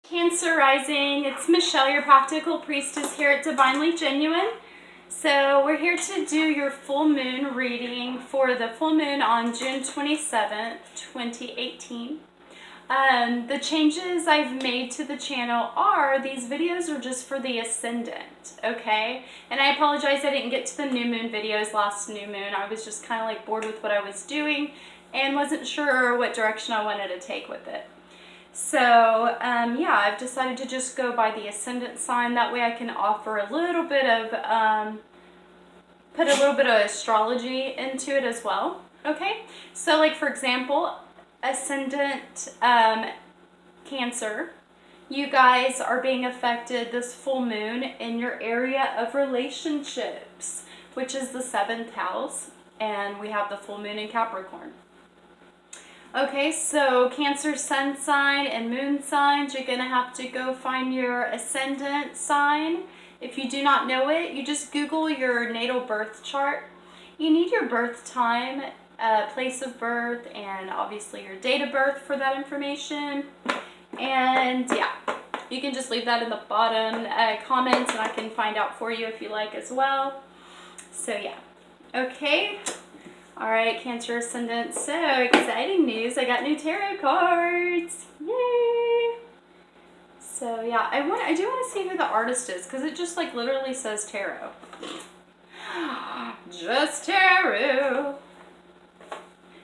Cancer Rising, it's Michelle, your practical priestess here at Divinely Genuine. So we're here to do your full moon reading for the full moon on June 27th, 2018. The changes I've made to the channel are, these videos are just for the Ascendant, okay? And I apologize I didn't get to the new moon videos last new moon. I was just kind of like bored with what I was doing and wasn't sure what direction I wanted to take with it. So, yeah, I've decided to just go by the Ascendant sign. That way I can offer a little bit of, put a little bit of astrology into it as well, okay? So, like, for example, Ascendant Cancer, you guys are being affected this full moon in your area of relationships, which is the 7th house, and we have the full moon in Capricorn. Okay, so Cancer sun sign and moon signs, you're going to have to go find your ascendant sign. If you do not know it, you just Google your natal birth chart. You need your birth time, place of birth, and obviously your date of birth for that information. And yeah, you can just leave that in the bottom comments and I can find out for you if you like as well. So yeah, okay. All right, Cancer Ascendant, so exciting news. I got new tarot cards. Yay! So yeah, I do want to see who the artist is because it just like literally says tarot. Just tarot.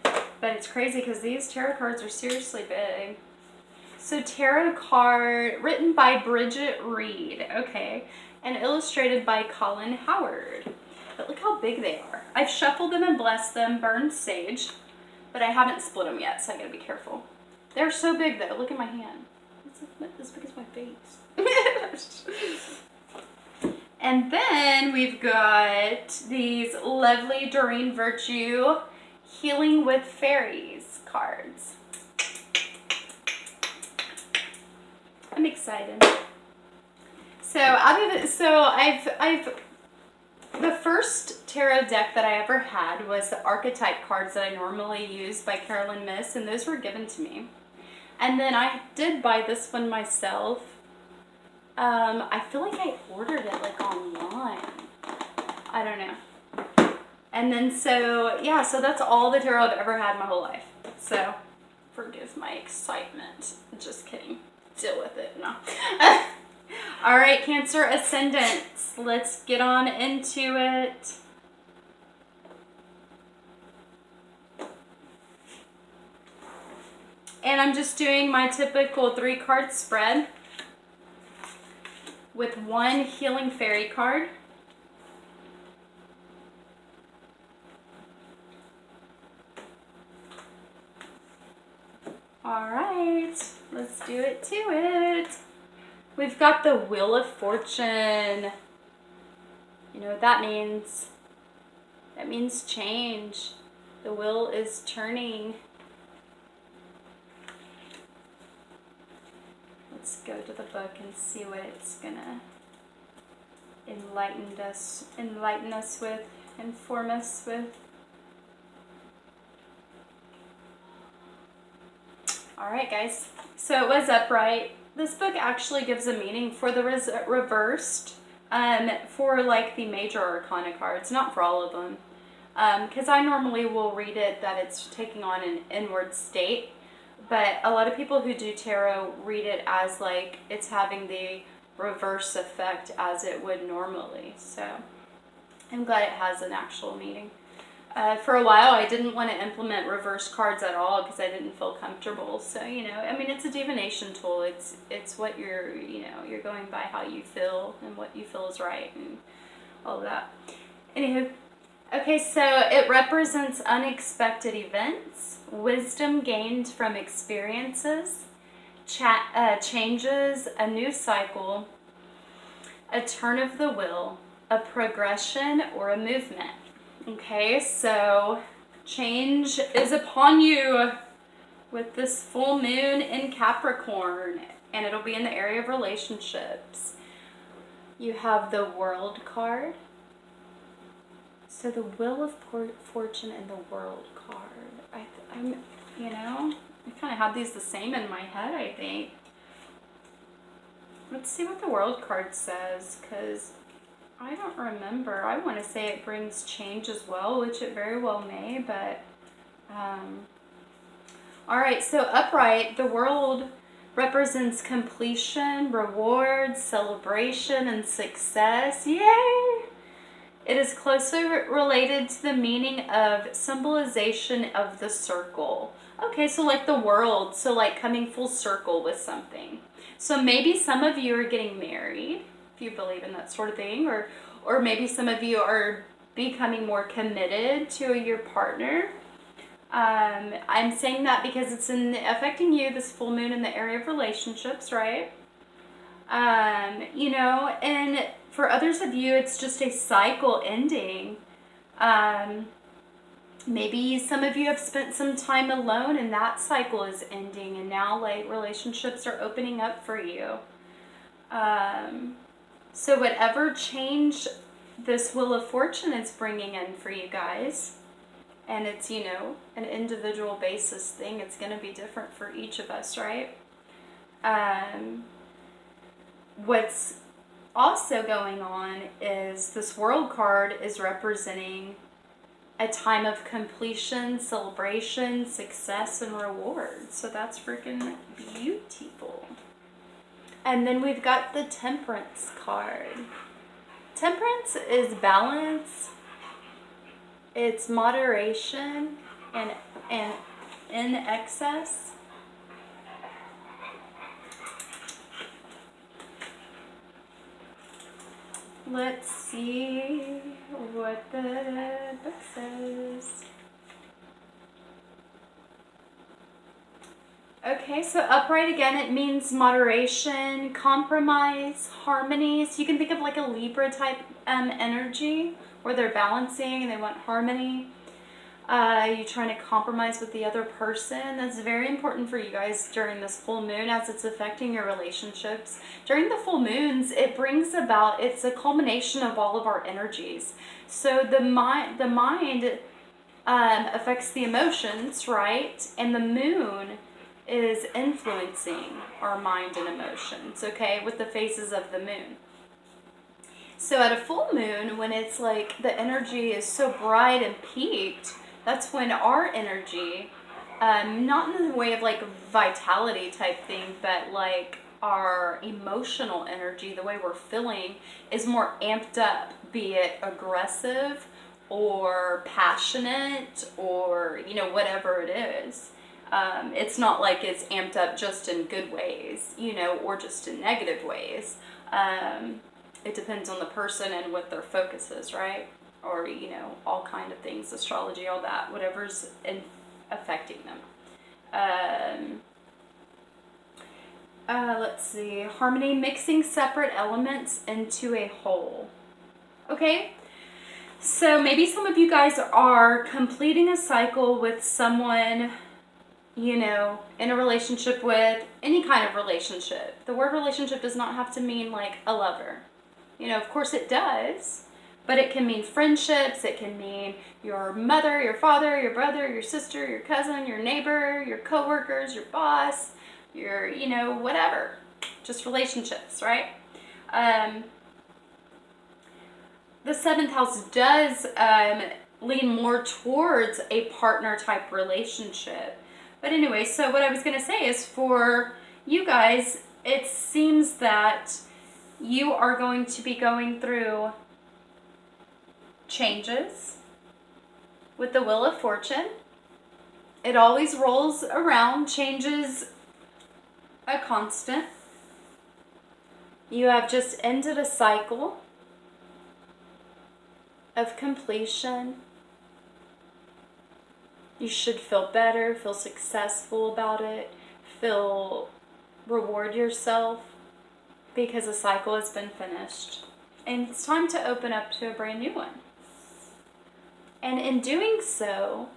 But it's crazy because these tarot cards are seriously big. So tarot card written by Bridget Reed, okay, and illustrated by Colin Howard. But look how big they are. I've shuffled them and blessed them, burned sage, but I haven't split them yet, so I gotta be careful. They're so big though, look at my hand. It's as big as my face. And then we've got these lovely Doreen Virtue Healing with Fairies cards. I'm excited. So the first tarot deck that I ever had was the archetype cards that I normally use by Carolyn Miss, and those were given to me. And then I did buy this one myself. I feel like I ordered it like online. I don't know. And then so, yeah, so that's all the tarot I've ever had my whole life. So, forgive my excitement. Just kidding. Deal with it. No. All right, Cancer Ascendants, let's get on into it. And I'm just doing my typical 3-card spread with one Healing Fairy card. All right, let's do it to it. We've got the Wheel of Fortune. You know what that means? That means change. The wheel is turning. Let's go to the book and see what it's gonna enlighten us with, inform us with. All right, guys. So it was upright. This book actually gives a meaning for the reversed, for like the major arcana cards, not for all of them. Because I normally will read it that it's taking on an inward state, but a lot of people who do tarot read it as like it's having the reverse effect as it would normally. So I'm glad it has an actual meaning. For a while, I didn't want to implement reverse cards at all because I didn't feel comfortable. So, you know, I mean, it's a divination tool. It's what you're, you know, you're going by how you feel and what you feel is right and all of that. Anywho, okay, so it represents unexpected events, wisdom gained from experiences, changes, a new cycle, a turn of the will, a progression, or a movement. Okay, so change is upon you with this full moon in Capricorn, and it'll be in the area of relationships. You have the World card. So the Wheel of Fortune and the World card. I'm, you know, I kind of have these the same in my head, I think. Let's see what the World card says, because I don't remember. I want to say it brings change as well, which it very well may, but all right, so upright, the World represents completion, rewards, celebration, and success. Yay! It is closely related to the meaning of symbolization of the circle. Okay, so like the world, so like coming full circle with something. So maybe some of you are getting married, if you believe in that sort of thing, or maybe some of you are becoming more committed to your partner. I'm saying that because it's affecting you, this full moon, in the area of relationships, right? You know, and for others of you, it's just a cycle ending. Maybe some of you have spent some time alone and that cycle is ending, and now like relationships are opening up for you. So whatever change this Wheel of Fortune is bringing in for you guys, and it's, you know, an individual basis thing, it's going to be different for each of us, right? What's also going on is this World card is representing a time of completion, celebration, success, and reward. So that's freaking beautiful. And then we've got the Temperance card. Temperance is balance, it's moderation, and in excess. Let's see what the book says. Okay, so upright again, it means moderation, compromise, harmony. So you can think of like a Libra type energy where they're balancing and they want harmony. You're trying to compromise with the other person. That's very important for you guys during this full moon as it's affecting your relationships. During the full moons, it brings about, it's a culmination of all of our energies. So the mind affects the emotions, right? And the moon is influencing our mind and emotions, okay, with the phases of the moon. So at a full moon, when it's like the energy is so bright and peaked, that's when our energy, not in the way of like vitality type thing, but like our emotional energy, the way we're feeling, is more amped up, be it aggressive or passionate or, you know, whatever it is. It's not like it's amped up just in good ways, you know, or just in negative ways. It depends on the person and what their focus is, right? Or, you know, all kind of things, astrology, all that, whatever's affecting them. Let's see, harmony, mixing separate elements into a whole. Okay, so maybe some of you guys are completing a cycle with someone, you know, in a relationship with any kind of relationship. The word relationship does not have to mean like a lover. You know, of course it does, but it can mean friendships, it can mean your mother, your father, your brother, your sister, your cousin, your neighbor, your coworkers, your boss, your, you know, whatever. Just relationships, right? The seventh house does lean more towards a partner type relationship. But anyway, so what I was going to say is for you guys, it seems that you are going to be going through changes with the Wheel of Fortune. It always rolls around. Change is a constant. You have just ended a cycle of completion. You should feel better, feel successful about it, reward yourself because a cycle has been finished. And it's time to open up to a brand new one. And in doing so,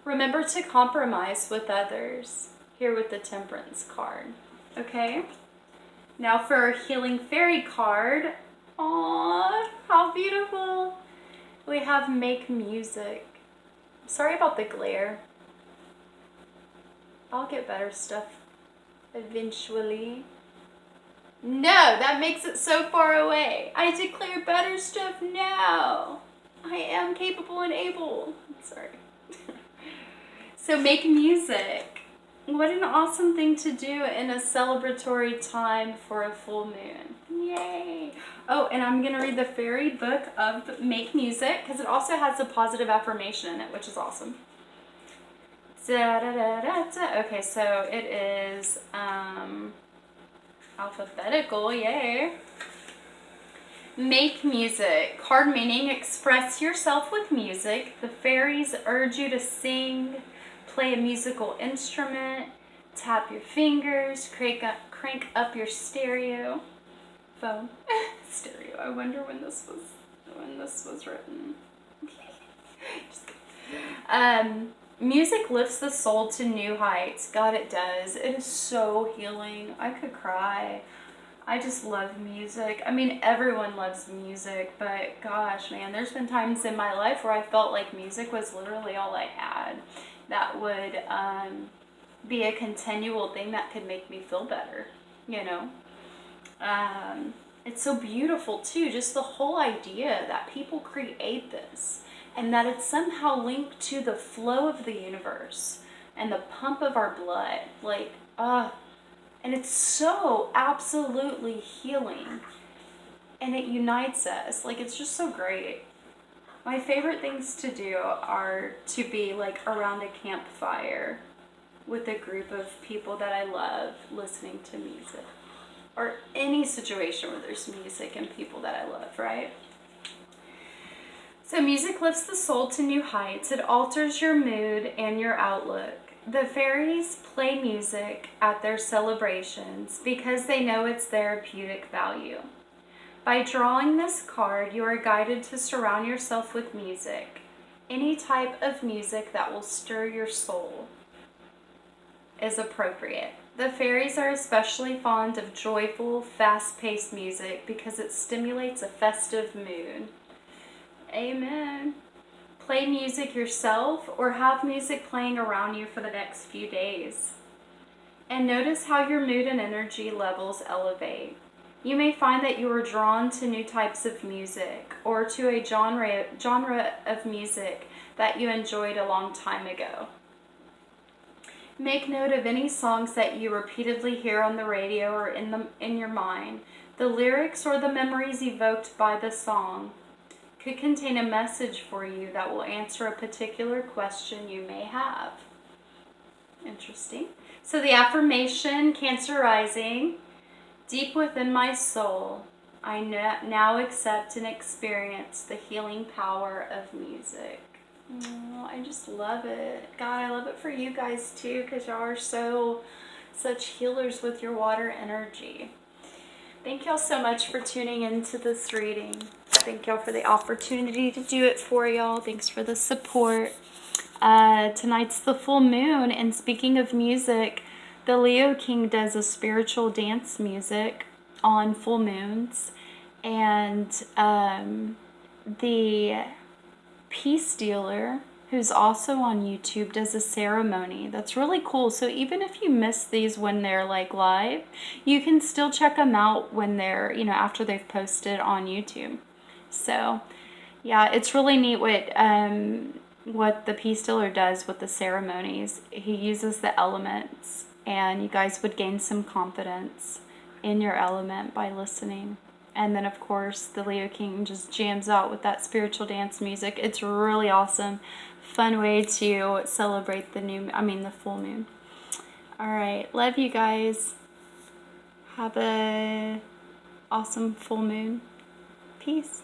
remember to compromise with others. Here with the Temperance card. Okay? Now for our Healing Fairy card. Aww, how beautiful. We have Make Music. Sorry about the glare. I'll get better stuff eventually. No, that makes it so far away. I declare better stuff now. I am capable and able. Sorry. So make music. What an awesome thing to do in a celebratory time for a full moon. Yay. Oh, and I'm going to read the fairy book of Make Music because it also has a positive affirmation in it, which is awesome. Okay, so it is alphabetical, yay. Make music. Card meaning, express yourself with music. The fairies urge you to sing, play a musical instrument, tap your fingers, crank up your stereo. Phone. Stereo. I wonder when this was written. Just kidding. Music lifts the soul to new heights. God, it does. It is so healing. I could cry. I just love music. I mean, everyone loves music, but gosh, man, there's been times in my life where I felt like music was literally all I had. That would be a continual thing that could make me feel better, you know? It's so beautiful, too, just the whole idea that people create this and that it's somehow linked to the flow of the universe and the pump of our blood. Like, and it's so absolutely healing. And it unites us. Like, it's just so great. My favorite things to do are to be, like, around a campfire with a group of people that I love listening to music. Or any situation where there's music and people that I love, right? So music lifts the soul to new heights. It alters your mood and your outlook. The fairies play music at their celebrations because they know its therapeutic value. By drawing this card, you are guided to surround yourself with music. Any type of music that will stir your soul is appropriate. The fairies are especially fond of joyful, fast-paced music because it stimulates a festive mood. Amen. Play music yourself or have music playing around you for the next few days. And notice how your mood and energy levels elevate. You may find that you are drawn to new types of music or to a genre of music that you enjoyed a long time ago. Make note of any songs that you repeatedly hear on the radio or in your mind. The lyrics or the memories evoked by the song could contain a message for you that will answer a particular question you may have. Interesting. So the affirmation, Cancer Rising, deep within my soul, I now accept and experience the healing power of music. Oh, I just love it. God, I love it for you guys too, because y'all are such healers with your water energy. Thank y'all so much for tuning into this reading. Thank y'all for the opportunity to do it for y'all. Thanks for the support. Tonight's the full moon, and speaking of music, the Leo King does a spiritual dance music on full moons, and the Peace Dealer, who's also on YouTube, does a ceremony that's really cool. So even if you miss these when they're like live, you can still check them out when they're, after they've posted on YouTube. So yeah, it's really neat what the Peace Dealer does with the ceremonies. He uses the elements, and you guys would gain some confidence in your element by listening. And then, of course, the Leo King just jams out with that spiritual dance music. It's really awesome. Fun way to celebrate the full moon. All right. Love you guys. Have a awesome full moon. Peace.